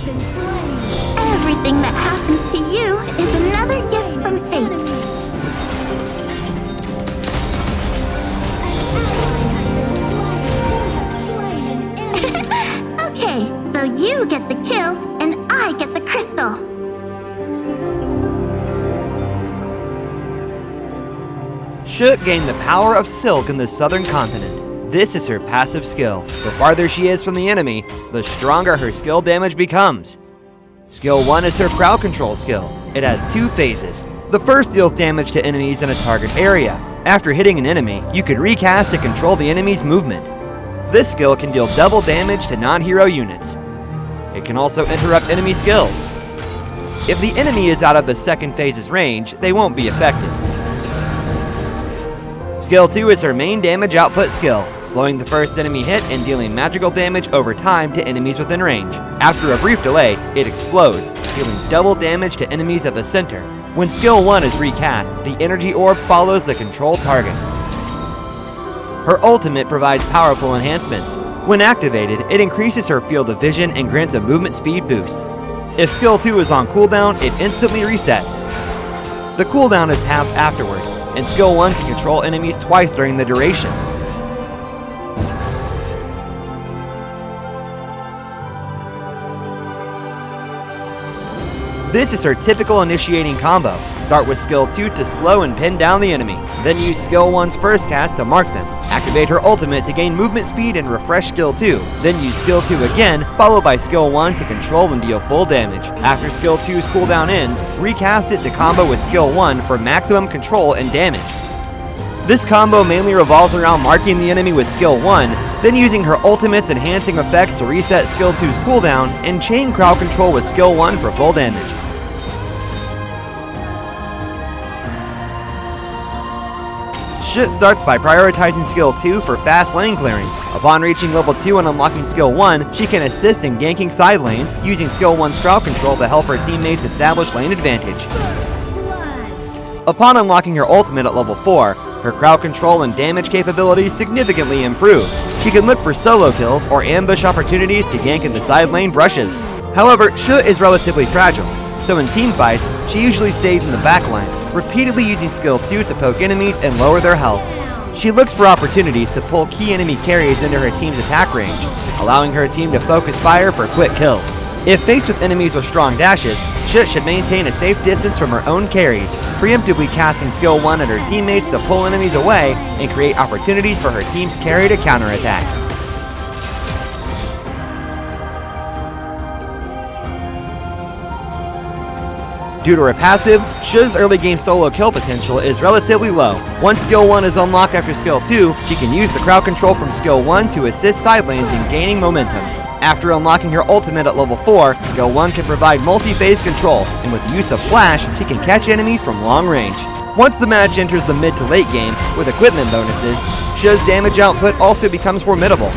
Everything that happens to you is another gift from fate. Okay, so you get the kill, and I get the crystal. Shut gained the power of silk in the southern continent. This is her passive skill. The farther she is from the enemy, the stronger her skill damage becomes. Skill 1 is her crowd control skill. It has 2 phases. The first deals damage to enemies in a target area. After hitting an enemy, you can recast to control the enemy's movement. This skill can deal double damage to non-hero units. It can also interrupt enemy skills. If the enemy is out of the second phase's range, they won't be affected. Skill 2 is her main damage output skill, slowing the first enemy hit and dealing magical damage over time to enemies within range. After a brief delay, it explodes, dealing double damage to enemies at the center. When Skill 1 is recast, the energy orb follows the controlled target. Her ultimate provides powerful enhancements. When activated, it increases her field of vision and grants a movement speed boost. If Skill 2 is on cooldown, it instantly resets. The cooldown is halved afterward, and Skill 1 can control enemies twice during the duration. This is her typical initiating combo. Start with Skill 2 to slow and pin down the enemy, then use Skill 1's first cast to mark them. Activate her ultimate to gain movement speed and refresh Skill 2, then use Skill 2 again, followed by Skill 1 to control and deal full damage. After Skill 2's cooldown ends, recast it to combo with Skill 1 for maximum control and damage. This combo mainly revolves around marking the enemy with Skill 1, then using her ultimate's enhancing effects to reset Skill 2's cooldown, and chain crowd control with Skill 1 for full damage. Shit starts by prioritizing Skill 2 for fast lane clearing. Upon reaching level 2 and unlocking Skill 1, she can assist in ganking side lanes, using Skill 1's crowd control to help her teammates establish lane advantage. Upon unlocking her ultimate at level 4, her crowd control and damage capabilities significantly improve. She can look for solo kills or ambush opportunities to gank in the side lane brushes. However, Shut is relatively fragile, so in team fights, she usually stays in the back line, repeatedly using Skill 2 to poke enemies and lower their health. She looks for opportunities to pull key enemy carries into her team's attack range, allowing her team to focus fire for quick kills. If faced with enemies with strong dashes, Shut should maintain a safe distance from her own carries, preemptively casting Skill 1 at her teammates to pull enemies away and create opportunities for her team's carry to counterattack. Due to her passive, Shut's early game solo kill potential is relatively low. Once Skill 1 is unlocked after Skill 2, she can use the crowd control from Skill 1 to assist side lanes in gaining momentum. After unlocking her ultimate at level 4, Skill 1 can provide multi-phase control, and with the use of Flash, she can catch enemies from long range. Once the match enters the mid to late game, with equipment bonuses, Shut's damage output also becomes formidable.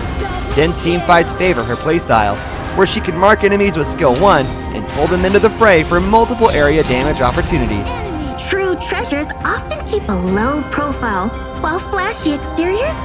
Dense team fights favor her playstyle, where she can mark enemies with Skill 1 and pull them into the fray for multiple area damage opportunities. True treasures often keep a low profile, while flashy exteriors